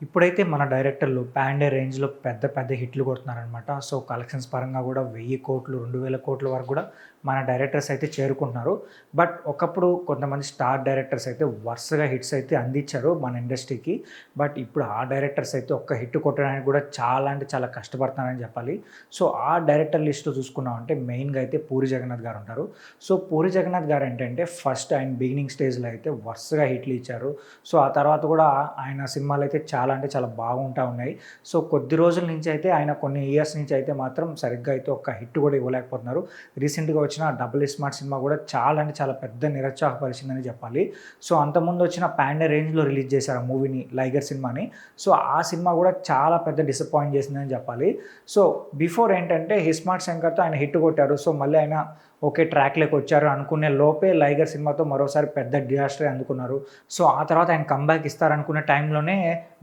ఇప్పుడైతే మన డైరెక్టర్లు పాన్ ఇండియా రేంజ్‌లో పెద్ద పెద్ద హిట్లు కొడుతున్నారనమాట. సో, కలెక్షన్స్ పరంగా గూడా 1000,00,00,000, 2000,00,00,000 వరకు గూడా మన డైరెక్టర్స్ అయితే చేరుకుంటున్నారు. బట్ ఒకప్పుడు కొంతమంది స్టార్ డైరెక్టర్స్ అయితే వరుసగా హిట్స్ అయితే అందించారు మన ఇండస్ట్రీకి. బట్ ఇప్పుడు ఆ డైరెక్టర్స్ అయితే ఒక్క హిట్ కొట్టడానికి గూడా చాలా అంటే చాలా కష్టపడుతున్నారని చెప్పాలి. సో, ఆ డైరెక్టర్ లిస్ట్‌లో చూసుకున్నామంటే మెయిన్‌గా అయితే పూరి జగన్నాథ్ గారు ఉంటారు. సో, పూరి జగన్నాథ్ గారు ఏంటంటే ఫస్ట్ ఆయన బిగినింగ్ స్టేజ్‌లో అయితే వరుసగా హిట్లు ఇచ్చారు. సో, ఆ తర్వాత కూడా ఆయన సినిమాలైతే చాలా అంటే చాలా బాగుంటా ఉన్నాయి. సో, కొద్ది రోజుల నుంచి అయితే ఆయన కొన్ని ఇయర్స్ నుంచి అయితే మాత్రం సరిగ్గా అయితే ఒక్క హిట్ కూడా ఇవ్వలేకపోతున్నారు. రీసెంట్‌గా వచ్చిన 'డబుల్ స్మార్ట్' సినిమా కూడా చాలా అంటే చాలా పెద్ద నిరుత్సాహపరిచిందని చెప్పాలి. సో, అంతకుముందు వచ్చిన పాన్ ఇండియా రేంజ్‌లో రిలీజ్ చేశారు ఆ మూవీని 'లైగర్' సినిమాని. సో, ఆ సినిమా కూడా చాలా పెద్ద డిసప్పాయింట్ చేసిందని చెప్పాలి. సో, బిఫోర్ ఏంటంటే 'ఇస్మార్ట్ శంకర్‌తో' ఆయన హిట్ కొట్టారు. సో, మళ్ళీ ఆయన ఓకే ట్రాక్‌లోకి వచ్చారు అనుకునే లోపే 'లైగర్' సినిమాతో మరోసారి పెద్ద డిజాస్టరే అందుకున్నారు. సో, ఆ తర్వాత ఆయన కమ్‌బ్యాక్ ఇస్తారనుకున్న టైంలోనే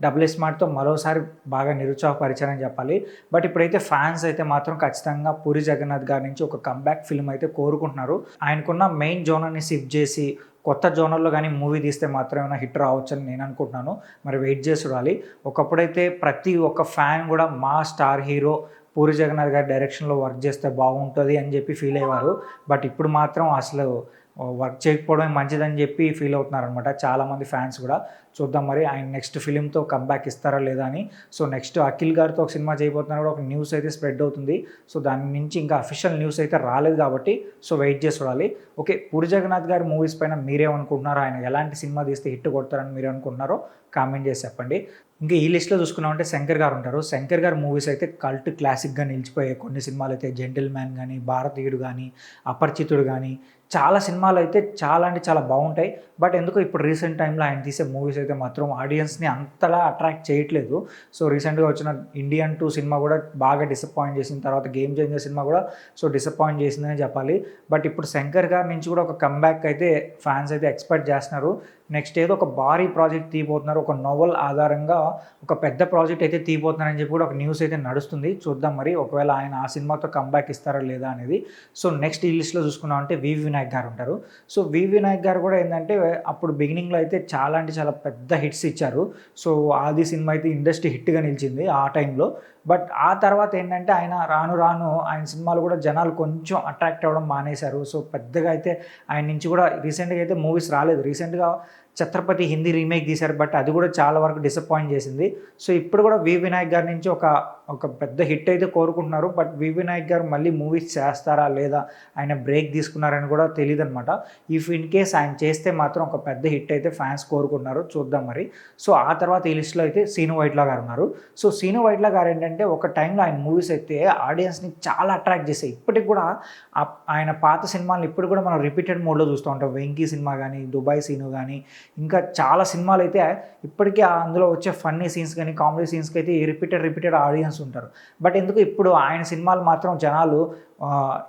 'డబుల్ స్మార్ట్'తో మరోసారి బాగా నిరుత్సాహపరిచారని చెప్పాలి. బట్ ఇప్పుడైతే ఫ్యాన్స్ అయితే మాత్రం ఖచ్చితంగా పూరి జగన్నాథ్ గారి నుంచి ఒక కమ్‌బ్యాక్ ఫిల్మ్ అయితే కోరుకుంటున్నారు. ఆయనకున్న మెయిన్ జోనర్‌ని షిఫ్ట్ చేసి కొత్త జోనర్‌లో గానీ మూవీ తీస్తే మాత్రం ఏమైనా హిట్ రావచ్చని నేను అనుకుంటున్నాను. మరి వెయిట్ చేసి చూడాలి. ఒకప్పుడైతే ప్రతి ఒక్క ఫ్యాన్ కూడా మా స్టార్ హీరో పూరి జగన్నాథ్ గారి డైరెక్షన్‌లో వర్క్ చేస్తే బాగుంటది అని చెప్పి ఫీల్ అయ్యేవారు. బట్ ఇప్పుడు మాత్రం అసలు వర్క్ చేయకపోవడమే మంచిదని చెప్పి ఫీల్ అవుతున్నారనమాట చాలామంది ఫ్యాన్స్ కూడా. చూద్దాం మరి ఆయన నెక్స్ట్ ఫిల్మ్‌తో కమ్‌బ్యాక్ ఇస్తారా లేదా అని. సో, నెక్స్ట్ అఖిల్ గారితో ఒక సినిమా చేయబోతున్నారు కూడా ఒక న్యూస్ అయితే స్ప్రెడ్ అవుతుంది. సో, దాని నుంచి ఇంకా అఫీషియల్ న్యూస్ అయితే రాలేదు కాబట్టి సో, వెయిట్ చేసి చూడాలి. ఓకే, పూరి జగన్నాథ్ గారి మూవీస్ పైన మీరేమనుకుంటున్నారో, ఆయన ఎలాంటి సినిమా తీస్తే హిట్ కొడతారని మీరనుకుంటున్నారో కామెంట్ చేసి చెప్పండి. ఇంకా ఈ లిస్ట్‌లో చూసుకున్నామంటే శంకర్ గారు ఉంటారు. శంకర్ గారి మూవీస్ అయితే కల్ట్ క్లాసిక్‌గా నిలిచిపోయాయి. కొన్ని సినిమాలైతే 'జెంటిల్‌మ్యాన్' గానీ, 'భారతీయుడు' గానీ, 'అపరిచితుడు' గానీ చాలా సినిమాలైతే చాలా అంటే చాలా బాగుంటాయి. బట్ ఎందుకో ఇప్పుడు రీసెంట్ టైమ్‌లో ఆయన తీసే మూవీస్ అయితే మాత్రం ఆడియన్స్‌ని అంతలా అట్రాక్ట్ చేయట్లేదు. సో, రీసెంట్‌గా వచ్చిన 'ఇండియన్ 2' సినిమా కూడా బాగా డిసప్పాయింట్ చేసింది. తర్వాత 'గేమ్ చేంజర్' సినిమా కూడా సో, డిసప్పాయింట్ చేసిందనే చెప్పాలి. బట్ ఇప్పుడు శంకర్ గారి నుంచి కూడా ఒక కమ్‌బ్యాక్ అయితే ఫ్యాన్స్ అయితే ఎక్స్‌పెక్ట్ చేస్తున్నారు. నెక్స్ట్ ఏదో ఒక భారీ ప్రాజెక్ట్ తీయబోతున్నారు. ఒక నోవెల్ ఆధారంగా ఒక పెద్ద ప్రాజెక్ట్ అయితే తీయబోతున్నారని చెప్పి కూడా ఒక న్యూస్ అయితే నడుస్తుంది. చూద్దాం మరి ఒకవేళ ఆయన ఆ సినిమాతో కమ్‌బ్యాక్ ఇస్తారా లేదా అనేది. సో, నెక్స్ట్ ఈ లిస్ట్‌లో చూసుకున్నామంటే వివి వినాయక్ గారు ఉంటారు. సో, వివి వినాయక్ గారు కూడా ఏందంటే అప్పుడు బిగినింగ్‌లో అయితే చాలా అంటే చాలా పెద్ద హిట్స్ ఇచ్చారు. సో, 'ఆది' సినిమా అయితే ఇండస్ట్రీ హిట్‌గా నిలిచింది ఆ టైంలో. బట్ ఆ తర్వాత ఏంటంటే ఆయన రాను రాను ఆయన సినిమాలు కూడా జనాలు కొంచెం అట్రాక్ట్ అవ్వడం మానేశారు. సో, పెద్దగా అయితే ఆయన నుంచి కూడా రీసెంట్‌గా అయితే మూవీస్ రాలేదు. రీసెంట్‌గా 'ఛత్రపతి' హిందీ రీమేక్ తీశారు. బట్ అది కూడా చాలా వరకు డిసప్పాయింట్ చేసింది. సో, ఇప్పుడు కూడా వివి వినాయక్ గారి నుంచి ఒక పెద్ద హిట్ అయితే కోరుకుంటున్నారు. బట్ వివి వినాయక్ గారు మళ్ళీ మూవీస్ చేస్తారా లేదా, ఆయన బ్రేక్ తీసుకున్నారని కూడా తెలీదనమాట. ఇన్ కేస్ ఆయన చేస్తే మాత్రం ఒక పెద్ద హిట్ అయితే ఫ్యాన్స్ కోరుకుంటున్నారు. చూద్దాం మరి. సో, ఆ తర్వాత ఈ లిస్ట్‌లో అయితే సీను వైట్ల గారు ఉన్నారు. సో, సీను వైట్ల గారు ఏంటంటే ఒక టైంలో ఆయన మూవీస్ అయితే ఆడియన్స్‌ని చాలా అట్రాక్ట్ చేసాయి. ఇప్పటికి కూడా ఆయన పాత సినిమాలను ఇప్పుడు కూడా మనం రిపీటెడ్ మోడ్‌లో చూస్తూ ఉంటాం. 'వెంకీ' సినిమా గానీ, 'దుబాయ్ సీను' గానీ, ఇంకా చాలా సినిమాలైతే ఇప్పటికీ అందులో వచ్చే ఫన్నీ సీన్స్ కానీ, కామెడీ సీన్స్‌కి అయితే రిపీటెడ్ ఆడియన్స్ ఉంటారు. బట్ ఎందుకు ఇప్పుడు ఆయన సినిమాలు మాత్రం జనాలు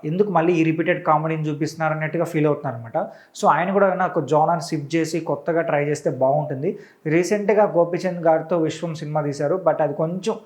ఎందుకు మళ్ళీ ఈ రిపీటెడ్ కామెడీని చూపిస్తున్నారు అన్నట్టుగా ఫీల్ అవుతున్నారనమాట. సో, ఆయన కూడా ఏమైనా ఒక జోనర్‌ని షిఫ్ట్ చేసి కొత్తగా ట్రై చేస్తే బాగుంటుంది. రీసెంట్‌గా గోపీచంద్ గారితో 'విశ్వం' సినిమా తీశారు. బట్ అది కొంచెం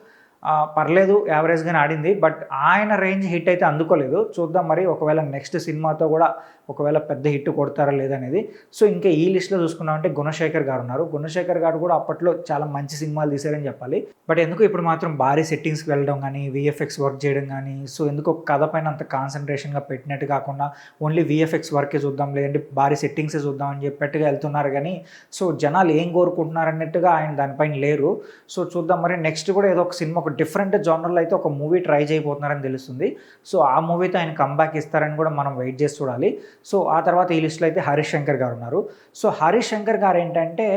పర్లేదు యావరేజ్‌గానే ఆడింది. బట్ ఆయన రేంజ్ హిట్ అయితే అందుకోలేదు. చూద్దాం మరి ఒకవేళ నెక్స్ట్ సినిమాతో కూడా ఒకవేళ పెద్ద హిట్ కొడతారా లేదనేది. సో, ఇంకా ఈ లిస్ట్‌లో చూసుకున్నామంటే గుణశేఖర్ గారు ఉన్నారు. గుణశేఖర్ గారు కూడా అప్పట్లో చాలా మంచి సినిమాలు తీశారని చెప్పాలి. బట్ ఎందుకో ఇప్పుడు మాత్రం భారీ సెట్టింగ్స్‌కి వెళ్ళడం గానీ, వీఎఫ్ఎక్స్ వర్క్ చేయడం గానీ, సో, ఎందుకో కథ పైన అంత కాన్సంట్రేషన్‌గా పెట్టినట్టు కాకుండా ఓన్లీ వీఎఫ్ఎక్స్ వర్కే చూద్దాం, లేదంటే భారీ సెట్టింగ్సే చూద్దాం అని చెప్పేట్టుగా వెళ్తున్నారు గానీ, సో, జనాలు ఏం కోరుకుంటున్నారు అన్నట్టుగా ఆయన దానిపైన లేరు. సో, చూద్దాం మరి నెక్స్ట్ కూడా ఏదో ఒక సినిమా ఒక డిఫరెంట్ జోనర్‌లో అయితే ఒక మూవీ ట్రై చేయబోతున్నారని తెలుస్తుంది. సో, ఆ మూవీతో ఆయన కమ్‌బ్యాక్ ఇస్తారని కూడా మనం వెయిట్ చేసి చూడాలి. సో, ఆ తర్వాత ఈ లిస్ట్‌లో అయితే హరీష్ శంకర్ గారు ఉన్నారు. సో, హరీష్ శంకర్ గారు ఏంటంటే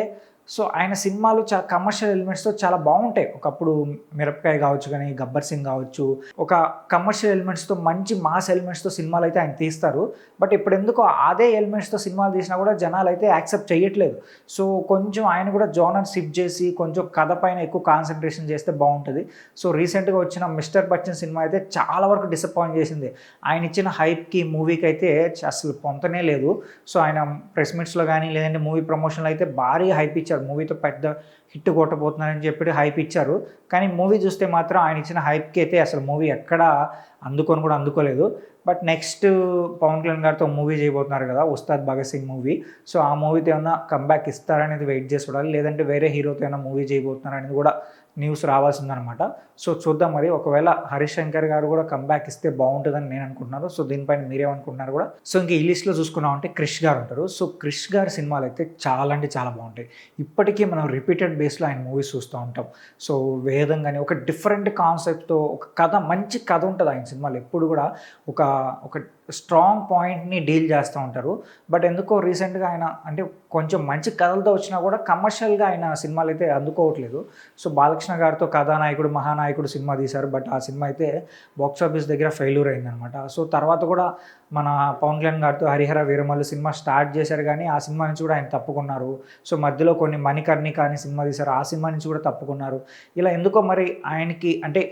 సో, ఆయన సినిమాలు కమర్షియల్ ఎలిమెంట్స్‌తో చాలా బాగుంటాయి. ఒకప్పుడు 'మిరపకాయ' కావచ్చు గానీ, 'గబ్బర్ సింగ్' కావచ్చు, ఒక కమర్షియల్ ఎలిమెంట్స్‌తో మంచి మాస్ ఎలిమెంట్స్‌తో సినిమాలైతే ఆయన తీస్తారు. బట్ ఇప్పుడెందుకో అదే ఎలిమెంట్స్‌తో సినిమాలు తీసినా కూడా జనాలైతే యాక్సెప్ట్ చేయట్లేదు. సో, కొంచెం ఆయన కూడా జోనర్ షిఫ్ట్ చేసి కొంచెం కథ పైన ఎక్కువ కాన్సంట్రేషన్ చేస్తే బాగుంటది. సో, రీసెంట్‌గా వచ్చిన 'మిస్టర్ బచ్చన్' సినిమా అయితే చాలా వరకు డిసప్పాయింట్ చేసింది. ఆయన ఇచ్చిన హైప్‌కి మూవీకి అయితే అసలు పొంతనే లేదు. సో, ఆయన ప్రెస్ మీట్స్‌లో గానీ, లేదంటే మూవీ ప్రమోషన్‌లో అయితే భారీ హైప్ ఇచ్చారు. మూవీతో పెద్ద హిట్ కొట్టబోతున్నారని చెప్పి హైప్ ఇచ్చారు. కానీ మూవీ చూస్తే మాత్రం ఆయన ఇచ్చిన హైప్‌కి అయితే అసలు మూవీ ఎక్కడా అందుకోలేదు. బట్ నెక్స్ట్ పవన్ కళ్యాణ్ గారితో మూవీ చేయబోతున్నారు కదా, ఉస్తాద్ భగత్ సింగ్ మూవీ. సో ఆ మూవీతో ఏమన్నా కంబ్యాక్ ఇస్తారనేది వెయిట్ చేసి చూడాలి, లేదంటే వేరే హీరోతో ఏమైనా మూవీ చేయబోతున్నారు అనేది కూడా న్యూస్ రావాల్సిందనమాట. సో చూద్దాం మరి, ఒకవేళ హరీష్ శంకర్ గారు కూడా కంబ్యాక్ ఇస్తే బాగుంటుందని నేను అనుకుంటున్నాను. సో దీనిపైన మీరేమనుకుంటున్నారు కూడా. సో ఇంక ఈ లిస్ట్లో చూసుకున్నామంటే క్రిష్ గారు ఉంటారు. సో క్రిష్ గారి సినిమాలు అయితే చాలా అంటే చాలా బాగుంటాయి. ఇప్పటికీ మనం రిపీటెడ్ బేస్లో ఆయన మూవీస్ చూస్తూ ఉంటాం. సో వేదం కానీ ఒక డిఫరెంట్ కాన్సెప్ట్తో ఒక కథ, మంచి కథ ఉంటుంది ఆయన సినిమాలు ఎప్పుడు కూడా. ఒక ఒక స్ట్రాంగ్ పాయింట్ని డీల్ చేస్తూ ఉంటారు. బట్ ఎందుకో రీసెంట్గా ఆయన అంటే కొంచెం మంచి కథలతో వచ్చినా కూడా కమర్షియల్గా ఆయన సినిమాలు అయితే అందుకోవట్లేదు. సో బాలకృష్ణ గారితో కథానాయకుడు మహానాయకుడు సినిమా తీశారు, బట్ ఆ సినిమా అయితే బాక్స్ ఆఫీస్ దగ్గర ఫెయిల్యూర్ అయిందనమాట. సో తర్వాత కూడా మన పవన్ కళ్యాణ్ గారితో హరిహర వీరమల్లు సినిమా స్టార్ట్ చేశారు, కానీ ఆ సినిమా నుంచి కూడా ఆయన తప్పుకున్నారు. సో మధ్యలో కొన్ని మణికర్ణిక అని సినిమా తీశారు, ఆ సినిమా నుంచి కూడా తప్పుకున్నారు. ఇలా ఎందుకో మరి ఆయనకి అంటే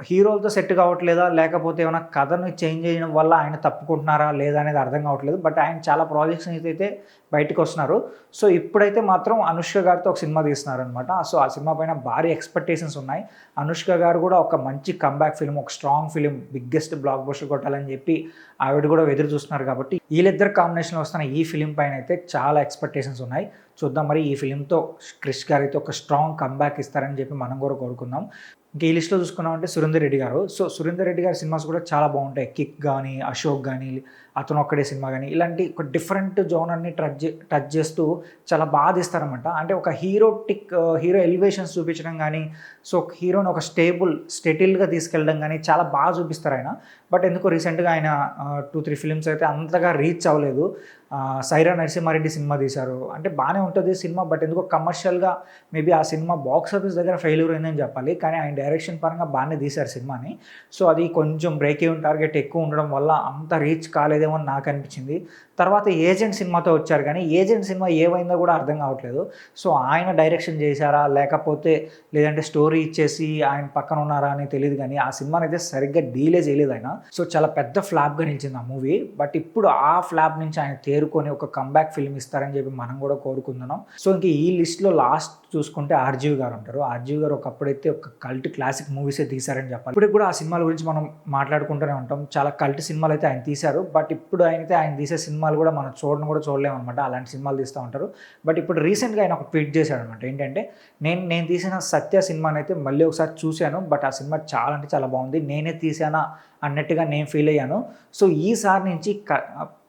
హీరోలతో సెట్ కావట్లేదా, లేకపోతే ఏమైనా కథను చేంజ్ చేయడం వల్ల ఆయన తప్పుకుంటున్నారా లేదా అనేది అర్థం కావట్లేదు. బట్ ఆయన చాలా ప్రాజెక్ట్స్ అయితే బయటకు వస్తున్నారు. సో ఇప్పుడైతే మాత్రం అనుష్క గారితో ఒక సినిమా తీస్తున్నారనమాట. సో ఆ సినిమా పైన భారీ ఎక్స్పెక్టేషన్స్ ఉన్నాయి. అనుష్క గారు కూడా ఒక మంచి కంబ్యాక్ ఫిల్మ్, ఒక strong film, biggest block buster కొట్టాలని చెప్పి ఆవిడ కూడా ఎదురు చూస్తున్నారు. కాబట్టి వీళ్ళిద్దరు కాంబినేషన్లో వస్తున్న ఈ ఫిలిం పైన అయితే చాలా ఎక్స్పెక్టేషన్స్ ఉన్నాయి. చూద్దాం మరి, ఈ ఫిలింతో క్రిష్ గారు అయితే ఒక స్ట్రాంగ్ కంబ్యాక్ ఇస్తారని చెప్పి మనం కూడా కోరుకుందాం. ఇంకా ఈ లిస్ట్లో చూసుకున్నామంటే సురేందర్ రెడ్డి గారు. సో సురేందర్ రెడ్డి గారి సినిమాస్ కూడా చాలా బాగుంటాయి. కిక్ కానీ, అశోక్ కానీ, అతను ఒక్కడే సినిమా కానీ, ఇలాంటి ఒక డిఫరెంట్ జోనర్ని టచ్ చేస్తూ చాలా బాగా తీస్తారనమాట. అంటే ఒక హీరో ఎలివేషన్స్ చూపించడం కానీ, సో హీరోని ఒక స్టెటిల్గా తీసుకెళ్ళడం కానీ చాలా బాగా చూపిస్తారు ఆయన. బట్ ఎందుకో రీసెంట్గా ఆయన 2-3 ఫిలిమ్స్ అయితే అంతగా రీచ్ అవ్వలేదు. సైరా నరసింహారెడ్డి సినిమా తీశారు, అంటే బాగానే ఉంటుంది సినిమా, బట్ ఎందుకో కమర్షియల్గా మేబీ ఆ సినిమా బాక్స్ ఆఫీస్ దగ్గర ఫెయిల్యూర్ అయిందని చెప్పాలి. కానీ ఆయన డైరెక్షన్ పరంగా బాగానే తీశారు సినిమాని. సో అది కొంచెం బ్రేక్ ఈవెన్ టార్గెట్ ఎక్కువ ఉండడం వల్ల అంత రీచ్ కాలేదేమో అని నాకు అనిపించింది. తర్వాత ఏజెంట్ సినిమాతో వచ్చారు, కానీ ఏజెంట్ సినిమా ఏమైందో కూడా అర్థం కావట్లేదు. సో ఆయన డైరెక్షన్ చేశారా, లేదంటే స్టోరీ ఇచ్చేసి ఆయన పక్కన ఉన్నారా అని తెలియదు, కానీ ఆ సినిమాని అయితే సరిగ్గా డీలే చేయలేదు ఆయన. సో చాలా పెద్ద ఫ్లాప్గా నిలిచింది ఆ మూవీ. బట్ ఇప్పుడు ఆ ఫ్లాప్ నుంచి ఆయన తేరుకొని ఒక కంబ్యాక్ ఫిల్మ్ ఇస్తారని చెప్పి మనం కూడా కోరుకుంటున్నాం. సో ఇంక ఈ లిస్ట్లో లాస్ట్ చూసుకుంటే ఆర్జీవి గారు ఉంటారు. ఆర్జీవి గారు ఒకప్పుడైతే ఒక కల్ట్ క్లాసిక్ మూవీసే తీశారని చెప్పాలి. ఇప్పుడు కూడా ఆ సినిమాల గురించి మనం మాట్లాడుకుంటూనే ఉంటాం. చాలా కల్ట్ సినిమాలు అయితే ఆయన తీశారు. బట్ ఇప్పుడు ఆయన తీసే సినిమాలు కూడా మనం చూడలేము అనమాట. అలాంటి సినిమాలు తీస్తూ ఉంటారు. బట్ ఇప్పుడు రీసెంట్గా ఆయన ఒక ట్వీట్ చేశాడు అనమాట. ఏంటంటే నేను తీసిన సత్య సినిమాని అయితే మళ్ళీ ఒకసారి చూశాను, బట్ ఆ సినిమా చాలా అంటే చాలా బాగుంది, నేనే తీసానా అన్నట్టుగా నేను ఫీల్ అయ్యాను. సో ఈసారి నుంచి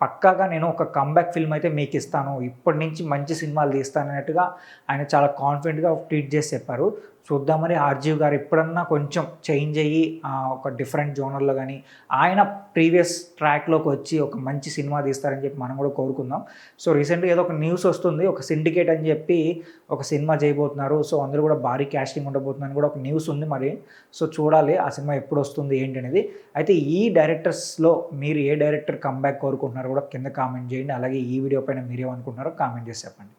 పక్కాగా నేను ఒక కంబ్యాక్ ఫిల్మ్ అయితే మీకు ఇస్తాను, ఇప్పటి నుంచి మంచి సినిమాలు తీస్తాను అన్నట్టుగా ఆయన చాలా కాన్ఫిడెంట్గా ట్వీట్ చేసి చెప్పారు. చూద్దామని ఆర్జీవి గారు ఎప్పుడన్నా కొంచెం చేంజ్ అయ్యి ఒక డిఫరెంట్ జోనర్లో కానీ ఆయన ప్రీవియస్ ట్రాక్లోకి వచ్చి ఒక మంచి సినిమా తీస్తారని చెప్పి మనం కూడా కోరుకుందాం. సో రీసెంట్గా ఏదో ఒక న్యూస్ వస్తుంది, ఒక సిండికేట్ అని చెప్పి ఒక సినిమా చేయబోతున్నారు. సో అందరూ కూడా భారీ క్యాస్టింగ్ ఉండబోతుందని కూడా ఒక న్యూస్ ఉంది మరి. సో చూడాలి ఆ సినిమా ఎప్పుడు వస్తుంది ఏంటి అనేది. అయితే ఈ డైరెక్టర్స్లో మీరు ఏ డైరెక్టర్ కంబ్యాక్ కోరుకుంటున్నారో కూడా కింద కామెంట్ చేయండి. అలాగే ఈ వీడియో పైన మీరేమనుకుంటున్నారో కామెంట్ చేసి చెప్పండి.